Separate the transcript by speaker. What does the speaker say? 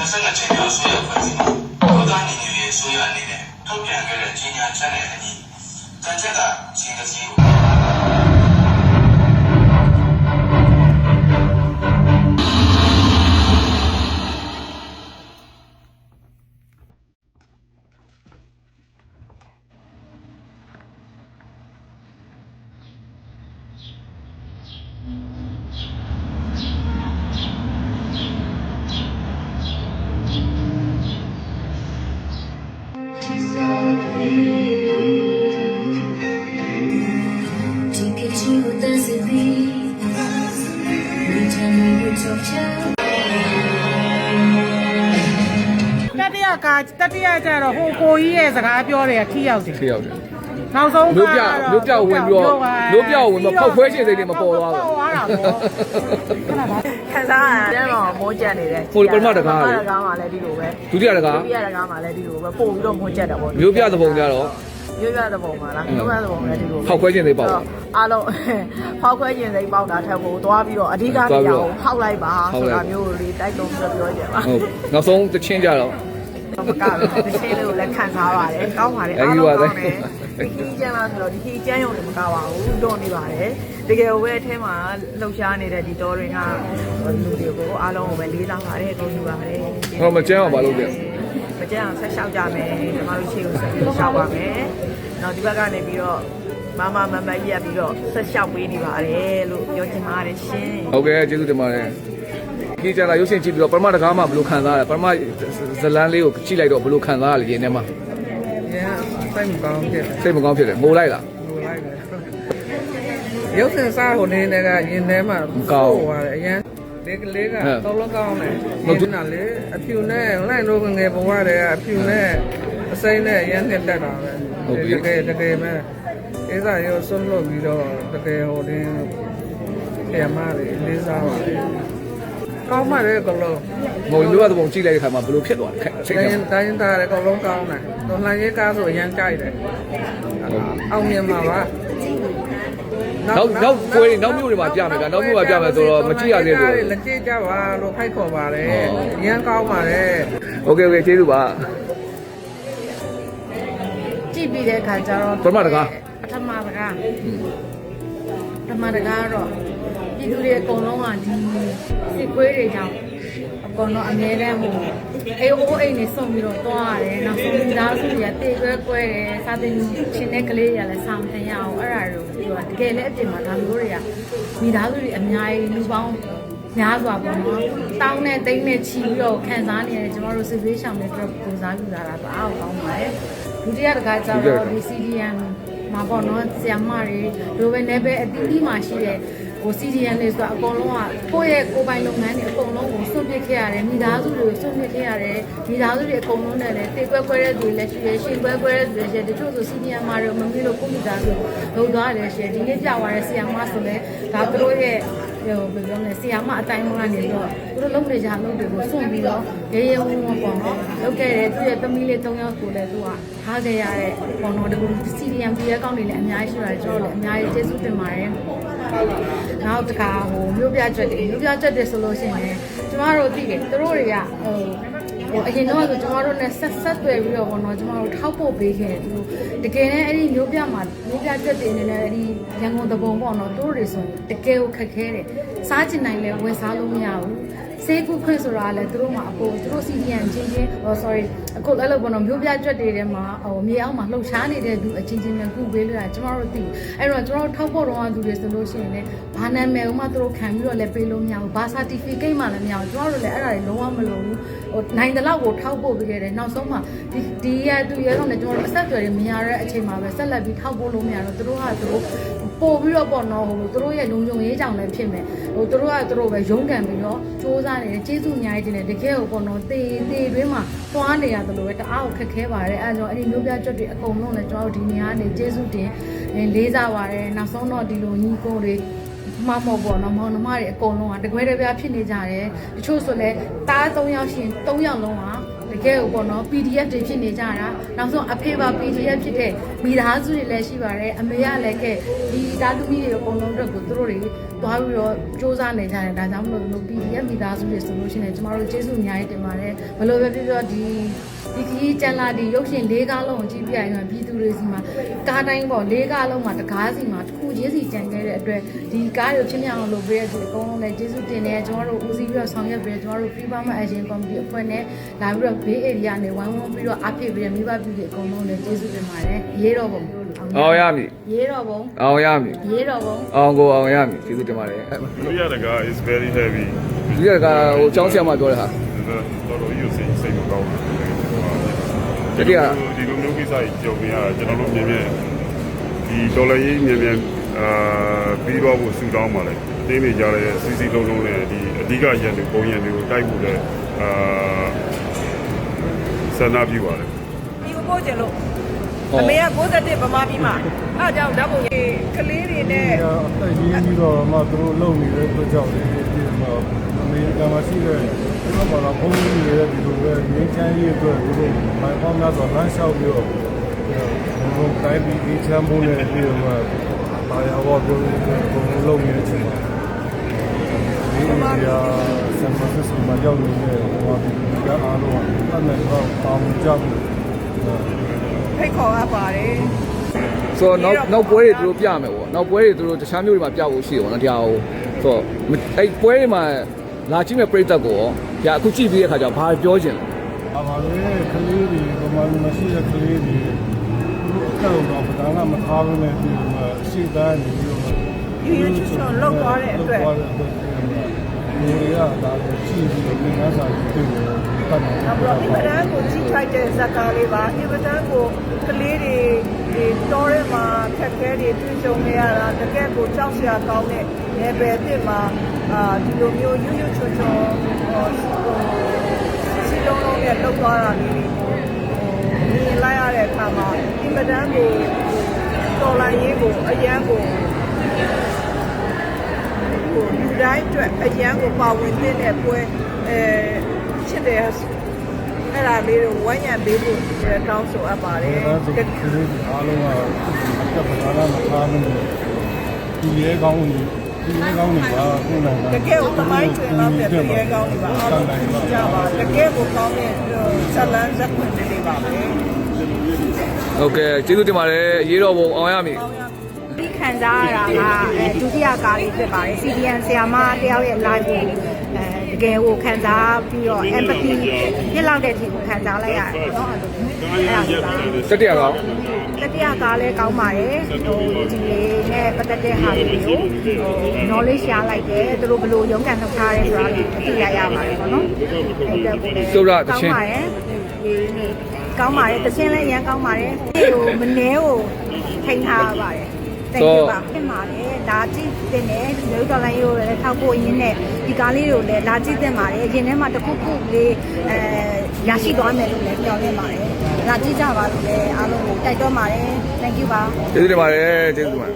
Speaker 1: 25ချိန်မြောက်ဆွေးရဖွဲ့စည်းမှုဒေသညီညွတ်ရေးဆွေးရအနေနဲ့ထုတ်ပြန်ခဲ့တဲ့ကြီးညာချက်နဲ့အညီတန်ချက်ကရှင်းတစည်းကို
Speaker 2: တတိယကျတော့ဟိုကိုကြီးရဲ့စကားပြောတယ်ထိရောက်တယ်နောက်ဆုံး
Speaker 3: မျိုးပြဝင်ပြီးတော့မျိုးပြဝင်တော့ဖောက်ခွဲခြင်းစိတ်တွေမပေါ်သွားဘူး
Speaker 4: ခံစားရတယ်တော့မိုးကြက်နေတယ်
Speaker 3: ဟိုပထမတကားလေ
Speaker 4: တကားမှလည်းဒီလိုပဲ
Speaker 3: ဒုတိယတကား
Speaker 4: မှလည်းဒီလိုပဲပို့ပြီးတော့မိုးကြက်တယ်ပေါ့
Speaker 3: မျိုးပြသဘုံကြတော့
Speaker 4: မျိုးပြသဘုံပါလားမျိုးပြသဘုံလည်းဒီလို
Speaker 3: ဖောက်ခွဲခြင်းစိတ်ပေါ့
Speaker 4: အားလုံးဖောက်ခွဲခြင်းစိတ်ပေါက်တာထက်ကိုသွားပြီးတော့အဓိကနေရာကိုဖောက်လိုက်ပါဆိုတာမျိုးလေးတိုက်တွန်းပြီးပြောကြပါ
Speaker 3: ဟုတ်နောက်ဆုံးတချင်းကြတော့
Speaker 4: မကဘူးတစ်ချိန်လေးကိုလည်းခံစားပါတယ်ကောင်းပါတယ်အားလုံးကောင်းတယ်ဒီကျန်းလာဆိုတော့ဒီကျန်းရုံနဲ့မကပါဘူးတော်နေပါတယ်တကယ်ပဲအထဲမှာလှုပ်ရှားနေတဲ့ဒီတော်တွေကလူတွေကိုအားလုံးကိုပဲလေးစားပါတယ်ကိုယူပါတယ်
Speaker 3: ဟောမကျန်းအောင်မလုပ်တဲ့
Speaker 4: မကျန်းအောင်ဆက်လျှောက်ကြမယ်ကျွန်တော်တို့ရှေ့ကိုဆက်ပြီးလျှောက်ပါမယ်နောက်ဒီဘက်ကနေပြီးတော့မကြီးရပြီးတော့ဆက်လျှောက်ပေးနေပါတယ်လို့ပြောချင်ပါတယ်ရှင်
Speaker 3: ဟုတ်ကဲ့ကျေးဇူးတင်ပါတယ်ဒီကျန်လာရုပ်ရှင်ကြည့်ပြီးတော့ပထမတကားမှဘယ်လိုခံစားရလဲပထမဇလန်းလေးကိုကြည့်လိုက်တော့ဘယ်လိုခံစားရလဲဒီနေ့မှာ
Speaker 2: စိတ်မကောင်းဖြစ်တယ်
Speaker 3: စိတ်မကောင်းဖြစ်တယ်ငိုလိုက်လား
Speaker 2: ငိုလိုက်တယ်ရုပ်ရှင်စားဟိုနေနဲ့ကရင်ထဲမှာ
Speaker 3: ကောင်း
Speaker 2: သွားတယ်အရင်ဒီကလေးကတော့လုံးကောင်းတယ်ဒီနာလေအဖြူနဲ့လိုက်လို့ငယ်ဘဝတွေကအဖြူနဲ့အစိမ်းနဲ့ရမ်းနဲ့တက်တာပဲတကယ်မဲ့အဲဒါရောဆွလို့ပြီးတော့တကယ်ဟိုတင်းပြန်မလေးစားပါတယ်ကောင်းပါတယ်ကလုံး
Speaker 3: ငိုမျိုးကတော့ကြည့်လိုက်တဲ့ခါမှာဘယ်လိုဖြစ်သွားလဲ
Speaker 2: စိတ်တိုင်းသားတယ်ကလုံးကောင်းတယ်တော်လှန်ရေးကားဆိုအရန်ကြိုက်တယ်အောင်မြင်ပါပါ
Speaker 3: နောက်ကိုယ်နောက်မျိုးတွေမှာပြမယ်ဗျာနောက်မျိုးမှာပြမယ်ဆိုတော့မကြည့်ရသေးဘူး
Speaker 2: လက်ကြည့်ကြပါလို့ဖိုက်ခေါ်ပါတယ်အရန်ကောင်းပါတယ်
Speaker 3: โอเคကျေးဇူးပါ
Speaker 4: ကြည့်ပြီးတဲ့အခါကျတော့
Speaker 3: ပထမတကား
Speaker 4: ပထမတကားတော့ပြည်သူတွေအကုန်လုံးကဒီစစ်ကွေးတွေကြောင့်အကုန်လုံးအမြဲတမ်းဟိုအိမ်နေစုံပြီးတော့တွားရတယ်နောက်ဆုံးမိသားစုတွေကတေကွဲတယ်စာသင်ချင်းတဲ့ကလေးတွေကလည်းစာမတင်ရအောင်အဲ့ဒါတို့ပြောတကယ်လည်းအပြင်မှာဒါမျိုးတွေကမိသားစုတွေအများကြီးလူပေါင်းများစွာပေါ့နော်တောင်းနဲ့တိန်းနဲ့ချီပြီးတော့ခံစားနေရတယ်ကျွန်တော်တို့စစ်သေးရှောင်တဲ့အတွက်ပုံစားယူလာတာပါအောင်ကောင်းပါတယ်ဒုတိယတခါကျတော့ဒီ CDM မှာပေါ့နော်ဆရာမတွေတို့ပဲလည်းပဲအတီးတီးမှရှိတဲ့ဟို CDM လေးဆိုတော့အကုန်လုံးကကိုယ့်ရဲ့ကိုယ်ပိုင်လုပ်ငန်းတွေအကုန်လုံးကိုစွန့်ပစ်ခဲ့ရတယ်မိသားစုတွေကိုစွန့်ပစ်ခဲ့ရတယ်မိသားစုတွေအကုန်လုံးနဲ့လည်းတေကွဲတဲ့သူတွေလည်းရှိရရှင်ကွဲတဲ့သူတွေရှိတချို့ဆို CDM မှာတော့မမေ့လို့ကိုယ့်မိသားစုလုပ်သွားတယ်ရှိဒီနေ့ကြောက်ရတဲ့ဆရာမဆိုလည်းဒါသူတို့ရဲ့ဟိုဘယ်လိုလဲဆရာမအတိုင်းကနေတော့သူတို့လုပ်နေကြလုပ်တွေကိုစွန့်ပြီးတော့ရဲဝံ့ပေါ့နော်လုပ်ခဲ့တယ်သူရဲ့သမီးလေး၃ယောက်ကိုလည်းသူကထားခဲ့ရတဲ့ပေါ့နော်ဒီ CDM ပြည်ရဲ့ကောင်းတွေလည်းအများကြီးရှိပါတယ်ကျွန်တော်လည်းအများကြီးကျေးဇူးတင်ပါတယ်နောက်တစ်ခါဟိုမြို့ပြချက်တွေဆိုလို့ရှိရင်ကျမတို့သိတယ်သူတို့တွေကဟိုအရင်တော့ဆိုကျမတို့နဲ့ဆက်သွယ်ပြီးတော့ပေါ့နော်ကျမတို့ထောက်ပို့ပေးခဲ့တယ်သူတကယ်နဲ့အဲ့ဒီမြို့ပြချက်တွေအနေနဲ့အဲ့ဒီရန်ကုန်တပုံပေါ့နော်သူတို့တွေဆိုတကယ်ကိုခက်ခဲတယ်စားချင်နိုင်လဲဝယ်စားလို့မရဘူးစေးကုခွင့်ဆိုတာလည်းသူတို့မှာသူတို့ CDM ချင်းsorry အခုအဲ့လိုပေါ့နော်မြို့ပြချက်တွေထဲမှာဟိုမြေအောက်မှာလှုပ်ရှားနေတဲ့သူအချင်းချင်းနဲ့ကုပေးလို့ရကျမတို့သိအဲ့တော့ကျမတို့ထောက်ဖို့တော့သူတွေဆိုလို့ရှိရင်လည်းဘာနာမည်ဥမာသူတို့ခံပြီးတော့လည်းပေးလို့မရဘူးဘာ certificate မှလည်းမရဘူးကျမတို့လည်းအဲ့ဒါတွေလုံးဝမလုပ်ဘူးဟိုနိုင်တဲ့လောက်ကိုထောက်ဖို့ပေးခဲ့တယ်နောက်ဆုံးမှဒီရသူရဲတော့လည်းကျမတို့အဆက်အသွယ်တွေမရတဲ့အချိန်မှာပဲဆက်လက်ပြီးထောက်ဖို့လို့မရတော့သူတို့ပို့ပြီးတော့ပေါ့နော်ဟိုသူတို့ရဲ့လုံခြုံရေးကြောင့်လည်းဖြစ်မယ်ဟိုသူတို့ပဲရုန်းကန်ပြီးတော့စူးစမ်းနေတယ်ကျေးဇူးအများကြီးတင်တယ်တကယ်ကိုပေါ့နော်တေတွင်းမှာသွားနေရတယ်လို့ပဲတအားကိုခက်ခဲပါတယ်အဲဒါကြောင့်အဲ့ဒီမျိုးပြကျွတ်တွေအကုန်လုံးလည်းကျွန်တော်တို့ဒီနေရာကနေကျေးဇူးတင်လေးစားပါတယ်နောက်ဆုံးတော့ဒီလိုညီကိုတွေမမောပေါ့နော်မောင်နှမတွေအကုန်လုံးကတကွဲတပြားဖြစ်နေကြတယ်တချို့ဆိုလဲတား3ယောက်ရှင်3ယောက်လုံးကဟ တကယ်ကိုပေါ့နော် PDF တွေဖြစ်နေကြတာနောက်ဆုံးအဖေပါ PDF ဖြစ်တဲ့မိသားစုတွေလည်းရှိပါတယ်အမေကလည်းကဲဒီသားသမီးတွေအကုန်လုံးအတွက်ကိုသူတို့တွေသွားပြီးတော့စူးစမ်းနေကြတယ်ဒါကြောင့်မလို့ PDF မိသားစုတွေဆိုလို့ရှိရင်ကျမတို့ကျေးဇူးအများကြီးတင်ပါတယ်ဘယ်လိုပဲပြောပြောဒီခီးကျန်လာဒီရုပ်ရှင်၄ကားလုံးကိုကြည့်ပြရင်ပြည်သူတွေစီမှာကားတိုင်းပေါ့၄ကားလုံးမှာတကားစီမှာတစ်ခုချင်းစီကြံခဲ့တဲ့အတွက်ဒီကားတွေဖြစ်မြောက်အောင်လုပ်ပေးရတဲ့အကုန်လုံးလည်းကျေးဇူးတင်တယ်ကျွန်တော်တို့ဦးစီးပြီးတော့ဆောင်ရွက်ပေးကျွန်တော်တို့ Free Burma Action Committee အဖွဲ့နဲ့လာပြီးတော့ Bay Area နဲ့ဝိုင်းဝန်းပြီးတော့အားဖြည့်ပေးတဲ့မိဘပြည်တွေအကုန်လုံးလည်းကျေးဇူးတင်ပါတယ်ရေးတော့ပုံ
Speaker 3: အောင်ရမည်
Speaker 4: ရေးတော့ပုံ
Speaker 3: အောင်ရမည်
Speaker 4: ရေးတော့ပုံ
Speaker 3: အောင်ကိုအောင်ရမည်ကျေးဇူးတင်ပါတယ်
Speaker 5: လူရတက is very heavy
Speaker 3: ဒီကဟိုကျောင်းဆရာမပြောတဲ့ဟာ
Speaker 5: တော်တော်ယူစိတ်မကောင်းဘူး
Speaker 3: တတိယ
Speaker 5: ဒီလိုမျိုးကိစ္စကြီးကြော်ပြရကျွန်တော်တို့မြင်မြင်ဒီဒေါ်လာရေးမြင်မြင်ပြီးတော့ဖို့ဆူတောင်းပါလေတင်းနေကြတဲ့စီစီလုံးလုံးနဲ့ဒီအဓိကရန်တွေပုံရန်တွေကိုတိုက်ဖို့လည်းဆန္ဒပြုပါတယ်
Speaker 6: ဒီကိုကျလို့အမေက61ဗမာပြည်မှာအားကြောင့်ဓာတ်ပုံကလေးတွေနဲ့
Speaker 7: အသက်ရင်းပြီးတော့မှသူတို့လုံနေတဲ့အတွက်ကြောင့်လေဒီမှာအမေရိကန်မှာရှိတဲ့ဒီမှာတော့ဘုန်းကြီးတွေရဲ့ဒီလိုပဲငင်းချမ်းရေးအတွက်သူတို့မိုင်ပေါင်းများစွာလမ်းလျှောက်ပြီးတော့ဘုံတိုင်းပြီးဒီချမ်းမိုးနဲ့ပြီးတော့မှဘာရဝဘုံလုံနေတဲ့အချိန်မှာဒီနေရာဆန်ဖရန်စစ္စကိုမှာရောက်နေတဲ့ဟိုကအားလုံးအမှန်တော့ပေါင်းကြဘူး
Speaker 6: ဖိတ်ခေါ်ရပါတယ်
Speaker 3: ဆိုတော့နောက်ပွဲတွေသူတို့ပြမယ်ပေါ့နောက်ပွဲတွေသူတို့တခြားမျိုးတွေမှာပြဖို့ရှိတယ်ပေါ့နော်တရားဟိုဆိုတော့အဲ့ပွဲတွေမှာလာကြည့်မဲ့ပြိတ္တကိုရောအခုကြည့်ပြီးတဲ့ခါကျတော့ဘာပြောချင်လဲ
Speaker 7: ။အပါလေကလေးတွေပမာဏမရှိတဲ့ကလေးတွေတော့တော့ဘာသာမထားဘူးနဲ့ဒီမှာရှေ့သားနေပြီးတော့
Speaker 6: ဒီရချွန်လောက်သွားတဲ့အတွက်
Speaker 7: ဒီရတာကိုကြည့်ပြီးတော့ငါးစာကြည့်တယ်ပတ်နေ
Speaker 6: နောက်ပြီးတော့အင်မတန်ကိုကြီးထိုက်တဲ့ဇာတ်ကားလေးပါအင်မတန်ကိုကလေးတွေဒီတော်ရဲမှာခက်ခဲတွေတွေ့ကြုံနေရတာတကယ်ကိုကြောက်စရာကောင်းတဲ့နယ်ပယ်အစ်မှာဒီလိုမျိုးရွရွချွန်ချွန်စီလုံးလုံးနဲ့လောက်သွားတာလေးကိုမြင်လိုက်ရတဲ့အခါမှာအင်မတန်ကိုတော်လိုင်းရေးကိုအရန်ကိုလူတိုင်းအတွက်အရန်ကိုပါဝင်တဲ့ပွဲချစ်တယ်အဲ့ဒါလေးကိုဝိုင်းရံပေးဖို့တောင်းဆိုအပ်ပါတယ်
Speaker 7: ။ဒါဆိုကလေးတွေအားလုံးကအတက်ဘာသာမထားဘူးဒီရဲကောင်းဒီရဲကောင်းတွေပါခုနက
Speaker 6: တကယ်ကိုသမိုင်းကျွင်လောက်တဲ့သူရဲကောင်းတွေပါအားလုံးကြပါတကယ်ကိုကောင်းတဲ့ဇလန်းဇက်ခွင့်တွေပါပဲ
Speaker 3: ဟုတ်ကဲ့ကျေးဇူးတင်ပါတယ်ရေးတော်ပုံအောင်ရမည်
Speaker 4: ဒီခံစားရတာကဒုတိယကားလေးဖြစ်ပါတယ် CDN ဆရာမတယောက်ရဲ့ live ကိုတကယ်ကိုခံစားပြီးတော့ empathy ဖြစ်လောက်တဲ့အချိန်ကိုခံစားလိုက်ရတယ်เนาะအဲ့ဒါ
Speaker 3: တတိယကောင်း
Speaker 4: တတိယကားလည်းကောင်းပါတယ်ဟိုဒီလေးနဲ့ပတ်သက်တဲ့ဟာတွေကိုknowledge ရလိုက်တယ်သူတို့ဘယ်လိုရုန်းကန်ထုတ်ထားရဲဆိုတာလေးအသိရပါတယ်ပေါ့နော်အဲ့ဒါကိုလည်းကောင်းပါတယ်ဒီနေ့ကောင်းပါတယ်တခြင်းလည်းအရင်ကောင်းပါတယ်ဒီကိုမနှဲကိုထိန်းထားပါတယ်thank you ပါပြင်ပါတယ်ဒါကြည့်တင်တယ်မြို့တော်လိုင်းရိုးလည်းထောက်ဖို့ရင်းနဲ့ဒီကားလေးတွေကိုလည်းလာကြည့်တင်ပါတယ်ရင်ထဲမှာတစ်ခုခုလေးရရှိသွားမယ်လို့လည်းပြောနေပါတယ်လာကြည့်ကြပါလို့လည်းအားလုံးကိုတိုက်တွန်းပါတယ် thank you ပါ
Speaker 3: ကျေးဇူးတင်ပါတယ်ကျေးဇူးတင်ပါတယ်